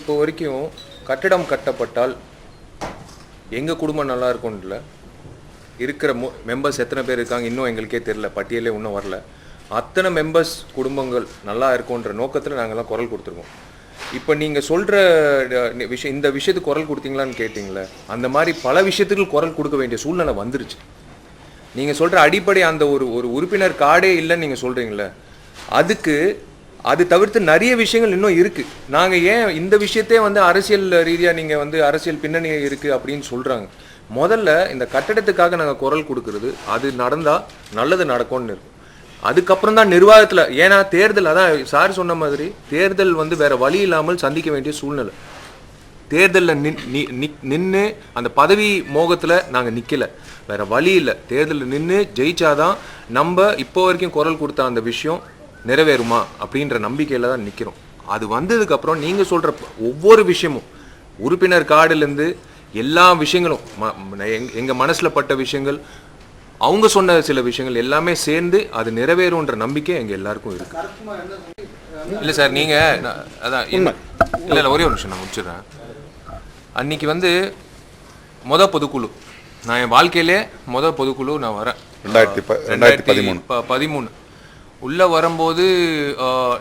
இப்போ வரைக்கும் கட்டடம் கட்டப்பட்டால் எங்கள் குடும்பம் நல்லா இருக்கும்ல, இருக்கிற மெம்பர்ஸ் எத்தனை பேர் இருக்காங்க இன்னும் எங்களுக்கே தெரியல, பட்டியலே இன்னும் வரல. அத்தனை மெம்பர்ஸ் குடும்பங்கள் நல்லா இருக்கும்ன்ற நோக்கத்தில் நாங்கள்லாம் குரல் கொடுத்துருக்கோம். இப்போ நீங்கள் சொல்கிற விஷயம், இந்த விஷயத்துக்கு குரல் கொடுத்தீங்களான்னு கேட்டிங்களே, அந்த மாதிரி பல விஷயத்துக்கு குரல் கொடுக்க வேண்டிய சூழ்நிலை வந்துருச்சு. நீங்கள் சொல்கிற அடிப்படை அந்த ஒரு உறுப்பினர் கார்டே இல்லைன்னு நீங்கள் சொல்கிறீங்களே, அதுக்கு அது தவிர்த்து நிறைய விஷயங்கள் இன்னும் இருக்குது. நாங்கள் ஏன் இந்த விஷயத்தே வந்து அரசியல் ரீதியாக நீங்கள் வந்து அரசியல் பின்னணி இருக்குது அப்படின்னு சொல்கிறாங்க. முதல்ல இந்த கட்டடத்துக்காக நாங்கள் குரல் கொடுக்கறது, அது நடந்தால் நல்லது நடக்கும்னு இருக்கும். அதுக்கப்புறம் தான் நிர்வாகத்தில், ஏன்னா தேர்தல், அதான் சார் சொன்ன மாதிரி தேர்தல் வந்து வேறு வழி இல்லாமல் சந்திக்க வேண்டிய சூழ்நிலை. தேர்தலில் நின்று அந்த பதவி மோகத்தில் நாங்கள் நிற்கலை, வேறு வழி இல்லை. தேர்தலில் நின்று ஜெயிச்சாதான் நம்ம இப்போ வரைக்கும் குரல் கொடுத்த அந்த விஷயம் நிறைவேறுமா அப்படின்ற நம்பிக்கையில் தான் நிற்கிறோம். அது வந்ததுக்கப்புறம் நீங்கள் சொல்கிற ஒவ்வொரு விஷயமும், உறுப்பினர் கார்டுலேருந்து எல்லா விஷயங்களும், எங்கள் மனசில் பட்ட விஷயங்கள், அவங்க சொன்ன சில விஷயங்கள் எல்லாமே சேர்ந்து அது நிறைவேறும்ன்ற நம்பிக்கை எங்கள் எல்லாருக்கும் இருக்குது. இல்லை சார், நீங்கள் அதான் இல்லை ஒரே ஒரு நிமிஷம் நான் முடிச்சிடுறேன். அன்றைக்கி வந்து பொதுக்குழு, நான் என் வாழ்க்கையிலே பொதுக்குழு நான் வரேன் 2013 உள்ளே வரும்போது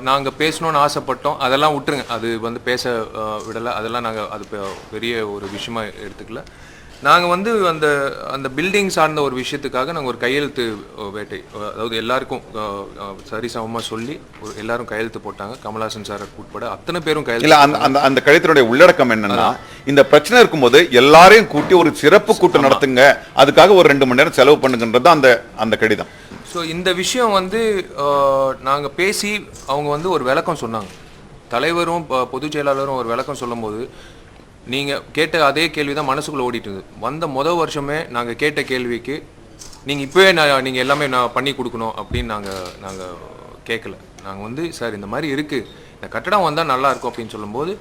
நாங்கள் பேசணுன்னு ஆசைப்பட்டோம். அதெல்லாம் விட்டுருங்க, அது வந்து பேச விடலை, அதெல்லாம் நாங்கள் அது பெரிய ஒரு விஷயமா எடுத்துக்கல. நாங்கள் வந்து அந்த அந்த பில்டிங் சார்ந்த ஒரு விஷயத்துக்காக நாங்கள் ஒரு கையெழுத்து வேட்டை, அதாவது எல்லாருக்கும் சரிசமமாக சொல்லி எல்லாரும் கையெழுத்து போட்டாங்க. கமல்ஹாசன் சார் உட்பட அத்தனை பேரும் கையெழுத்து. அந்த கடிதத்தினுடைய உள்ளடக்கம் என்னன்னா, இந்த பிரச்சனை இருக்கும்போது எல்லாரையும் கூட்டி ஒரு சிறப்பு கூட்டம் நடத்துங்க, அதுக்காக ஒரு 2 மணி நேரம் செலவு பண்ணுங்கன்றது அந்த கடிதம். ஸோ இந்த விஷயம் வந்து நாங்கள் பேசி அவங்க வந்து ஒரு விளக்கம் சொன்னாங்க. தலைவரும் பொதுச் செயலாளரும் ஒரு விளக்கம் சொல்லும்போது, நீங்கள் கேட்ட அதே கேள்வி தான் மனசுக்குள்ளே ஓடிட்டுது. வந்த வருஷமே நாங்கள் கேட்ட கேள்விக்கு நீங்கள் இப்போவே நீங்கள் எல்லாமே நான் பண்ணி கொடுக்கணும் அப்படின்னு நாங்கள் கேட்கல. நாங்கள் வந்து சார் இந்த மாதிரி இருக்குது, இந்த கட்டடம் வந்தால் நல்லாயிருக்கும் அப்படின்னு சொல்லும்போது,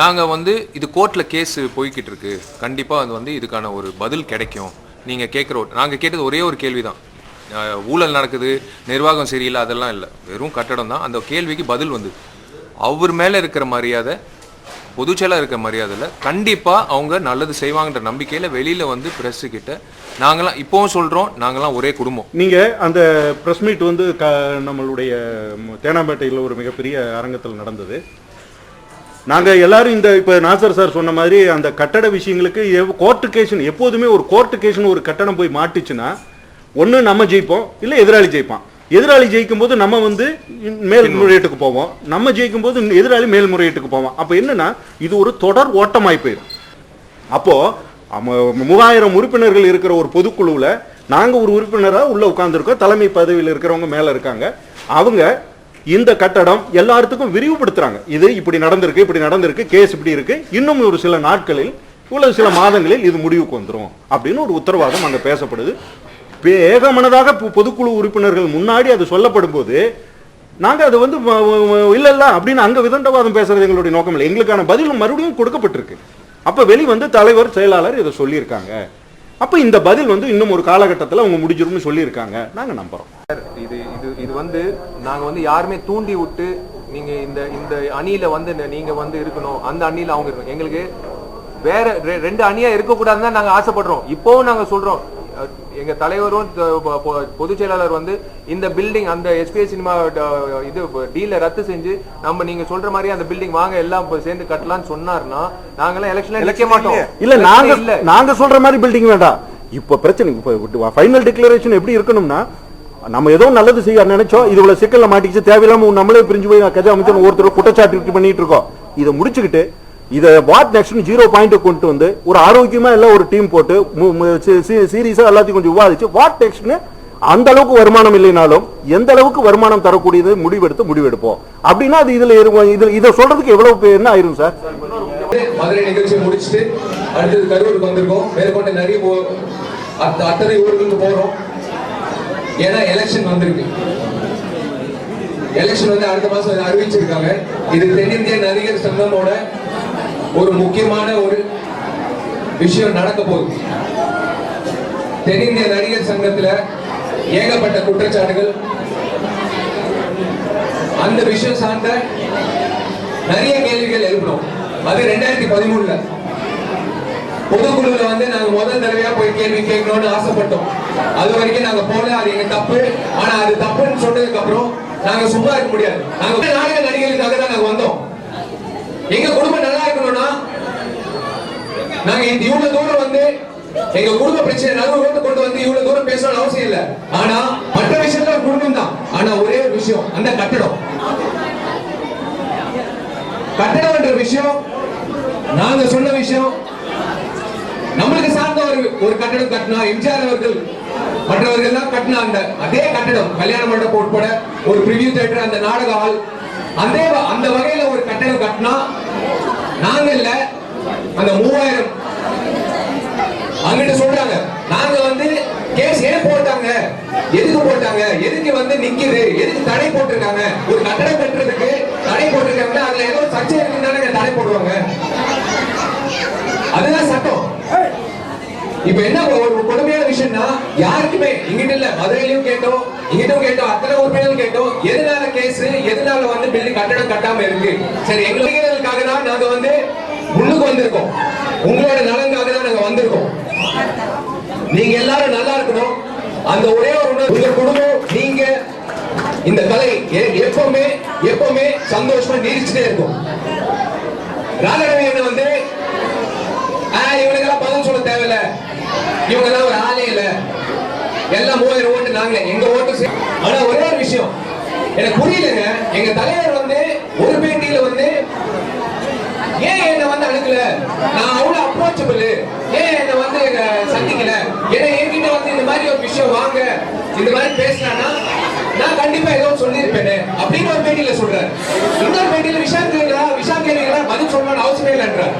நாங்கள் வந்து இது கோர்ட்டில் கேஸ் போய்கிட்டு இருக்கு, கண்டிப்பாக அது வந்து இதுக்கான ஒரு பதில் கிடைக்கும். நீங்கள் நாங்கள் கேட்டது ஒரே ஒரு கேள்வி தான், ஊழல் நடக்குது, நிர்வாகம் சரியில்லை, அதெல்லாம் இல்லை, வெறும் கட்டடம் தான். அந்த கேள்விக்கு பதில் வந்து அவர் மேலே இருக்கிற மரியாதை, பொதுச்செயலாக இருக்கிற மரியாதையில் கண்டிப்பாக அவங்க நல்லது செய்வாங்கன்ற நம்பிக்கையில் வெளியில் வந்து ப்ரெஸ்ஸுக்கிட்ட நாங்களாம் இப்போவும் சொல்கிறோம், நாங்களாம் ஒரே குடும்பம். நீங்கள் அந்த ப்ரெஸ் மீட் வந்து நம்மளுடைய தேனாம்பேட்டையில் ஒரு மிகப்பெரிய அரங்கத்தில் நடந்தது. நாங்கள் எல்லாரும் இந்த இப்போ நாசர் சார் சொன்ன மாதிரி அந்த கட்டட விஷயங்களுக்கு கோர்ட்டு கேஷன், எப்போதுமே ஒரு கோர்ட்டு கேஷன் ஒரு கட்டடம் போய் மாட்டுச்சுன்னா ஒன்று நம்ம ஜெயிப்போம், இல்லை எதிராளி ஜெயிப்பான். எதிராளி ஜெயிக்கும் போது நம்ம வந்து மேல்முறையீட்டுக்கு போவோம், நம்ம ஜெயிக்கும் போது எதிராளி மேல்முறையீட்டுக்கு போவோம். அப்போ என்னன்னா இது ஒரு தொடர் ஓட்டமாய் போயிடும். அப்போ 3000 உறுப்பினர்கள் இருக்கிற ஒரு பொதுக்குழுவில் நாங்கள் ஒரு உறுப்பினராக உள்ள உட்கார்ந்துருக்கோம், தலைமை பதவியில் இருக்கிறவங்க மேலே இருக்காங்க. அவங்க இந்த கட்டடம் எல்லாத்துக்கும் விரிவுபடுத்துறாங்க. இது இப்படி நடந்திருக்கு, கேஸ் இப்படி இருக்கு, இன்னும் ஒரு சில நாட்களில் உள்ள சில மாதங்களில் இது முடிவுக்கு வந்துடும் அப்படின்னு ஒரு உத்தரவாதம் அங்கே பேசப்படுது. ஏகமனதாக பொதுக்குழு உறுப்பினர்கள் முன்னாடி அது சொல்லப்படும் போது நாங்கள் அது வந்து இல்ல அப்படின்னு அங்கே விதண்டவாதம் பேசுறது எங்களுடைய நோக்கம் இல்லை. எங்களுக்கான பதிலும் மறுபடியும் கொடுக்கப்பட்டிருக்கு. அப்போ வந்து தலைவர் செயலாளர் இதை சொல்லியிருக்காங்க. அப்போ இந்த பதில் வந்து இன்னும் ஒரு காலகட்டத்தில் அவங்க முடிஞ்சிரும்னு சொல்லியிருக்காங்க. நாங்கள் நம்புறோம். இது வந்து நாங்கள் வந்து யாருமே தூண்டி விட்டு நீங்கள் இந்த அணியில் வந்து நீங்கள் வந்து இருக்கணும், அந்த அணியில் அவங்க இருக்கணும், எங்களுக்கு வேற 2 அணியாக இருக்கக்கூடாதுன்னு தான் நாங்கள் ஆசைப்படுறோம். இப்போவும் நாங்கள் சொல்கிறோம், எங்க தலைவரும் பொதுச் செயலாளர் வந்து இந்த பில்டிங், அந்த எஸ்பிஎஸ் சினிமா இது டீல ரத்து செஞ்சு நம்ம நீங்க சொல்ற மாதிரி அந்த பில்டிங் வாங்க எல்லாம் சேர்ந்து கட்டலாம்னு சொன்னார்னா நாங்களாம் எலெக்ஷன்ல நிக்க மாட்டோம். இல்ல நாங்க சொல்ற மாதிரி பில்டிங் வேண்டாம். இப்ப பிரச்சனை ஃபைனல் டிக்ளரேஷன் எப்படி இருக்கணும்னா, நம்ம ஏதோ நல்லது செய்ய நினைச்சோம், இதுல சிக்கல்ல மாட்டிக்கிச்சு, தேவையில்லாம நம்மளே பிரிஞ்சு போய் கஜா அமைச்சர் ஒருத்தர் குற்றச்சாட்டு பண்ணிட்டு இருக்கோம். இதை முடிச்சுக்கிட்டு இதை வாட் நெக்ஸ்ட் 0 பாயிண்ட் கொண்டு வந்து ஒரு ஆரோக்கியமா எல்லாம் ஒரு டீம் போட்டு சீரியஸா எல்லாத்தையும் கொஞ்சம் விவாதிச்சு வாட் நெக்ஸ்ட்னு, அந்த அளவுக்கு வருமானம் இல்லைனாலும் எந்த அளவுக்கு வருமானம் தரக்கூடியது முடிவெடுப்போம் அப்படின்னா அது இதை சொல்றதுக்கு எவ்வளவு என்ன ஆயிரும் சார். மதுரை நிகழ்ச்சியை முடிச்சுட்டு அடுத்தது கரூருக்கு வந்திருக்கோம். மேற்கொண்டு நிறைய அத்தனை ஊர்களுக்கு போறோம். ஏன்னா எலெக்ஷன் வந்திருக்கு. எலெக்ஷன் வந்து அடுத்த மாசம் அறிவிச்சிருக்காங்க. இது தென்னிந்திய நடிகர் சங்கமோட ஒரு முக்கியமான ஒரு விஷயம் நடக்க போகுது. தென்னிந்திய நடிகர் சங்கத்துல ஏகப்பட்ட குற்றச்சாட்டுகள், அந்த விஷயம் சார்ந்த நிறைய கேள்விகள் எழுப்பணும். அது 2013ல பொதுக்குழுல வந்து நாங்க முதல் தடவையா போய் கேள்வி கேட்கணும்னு ஆசைப்பட்டோம். அது வரைக்கும் நாங்க போல, அது எங்க தப்பு. ஆனா அது தப்புன்னு சொன்னதுக்கு அப்புறம் நாங்க சும்மா இருக்க முடியாது. நாங்க நாடக நடிகர்களுக்காக தான் நாங்க வந்தோம். எங்க குடும்பம் நல்லா இருக்கணும்னா நாங்க இவ்வளவு தூரம் வந்து எங்க குடும்ப பிரச்சனை நடுவுல கொண்டு வந்து இவ்வளவு தூரம் பேசணும்னு அவசியம் இல்ல. ஆனா மற்ற விஷயத்துல ஒரு குடும்பம் தான். ஆனா ஒரே ஒரு விஷயம், அந்த கட்டடம்ன்ற விஷயம் நாங்க சொன்ன விஷயம். நம்மளுக்கு சார்ந்த ஒரு கட்டடம் கட்டினா எம்ஜிஆர் அவர்கள் மற்றவர்கள் எல்லாம் கட்டினா அதே கட்டடம் கல்யாண மண்டபம் உட்பட ஒரு பிரிவியூ தியேட்டர், அந்த நாடக ஹால், அந்த வகையில ஒரு கட்டடம் கட்டினா நாங்க இல்ல அந்த 3000 அங்கிட்ட சொல்றாங்க. நாங்க வந்து கேஸ் ஏன் போட்டாங்க, எதுக்கு போட்டாங்க, எதுக்கு வந்து நிக்குது, எதுக்கு தடை போட்டிருக்காங்க, ஒரு கட்டடம் கட்டுறதுக்கு தடை போட்டிருக்காங்கன்னா அதுல ஏதோ சர்ச்சை இருக்குன்னு தடை போடுவாங்க. அதுதான் சட்டம். இப்ப என்ன ஒரு கொடுமையான விஷயம்னா, யாருக்குமே இங்கிட்ட இல்ல, மதுரையிலும் கேட்டோம், இங்கிட்டும் கேட்டோம், அத்தனை உறுப்பினர்கள் கேட்டோம், எதனால கேஸ், எதனால வந்து பில்டிங் கட்டடம் கட்டாம இருக்கு. சரி, எங்களுக்காக தான் நாங்க வந்து முன்னுக்கு வந்திருக்கோம், உங்களோட நலனுக்காக தான் நாங்க வந்திருக்கோம். நீங்க எல்லாரும் நல்லா இருக்கணும். அந்த ஒரே ஒரு உங்க குடும்பம், நீங்க, இந்த கலை எப்பவுமே சந்தோஷமா நீடிச்சுட்டே இருக்கும். ராஜரவி வந்து இவனுக்கெல்லாம் பதில் சொல்ல தேவையில்ல, இவங்க எல்லாம் ஒரு ஆளே இல்ல, எல்லாம் 3000 ஓட்டு நாங்க, எங்க ஓட்டு. ஆனா ஒரே ஒரு விஷயம் எனக்கு புரியலங்க, எங்க தலைவர் வந்து ஒரு பேட்டியில வந்து ஏன் என்ன வந்து அணுகல, நான் அவ்வளவு அப்ரோச்சபிள், ஏன் என்ன வந்து சந்திக்கல, ஏன்னா என்கிட்ட வந்து இந்த மாதிரி ஒரு விஷயம் வாங்க, இந்த மாதிரி பேசினா நான் கண்டிப்பா ஏதோ சொல்லியிருப்பேன் அப்படின்னு ஒரு பேட்டியில சொல்றாரு. இன்னொரு பேட்டியில விஷால் கேள்விகளா பதில் சொல்லணும்னு அவசியமே இல்லைன்றார்.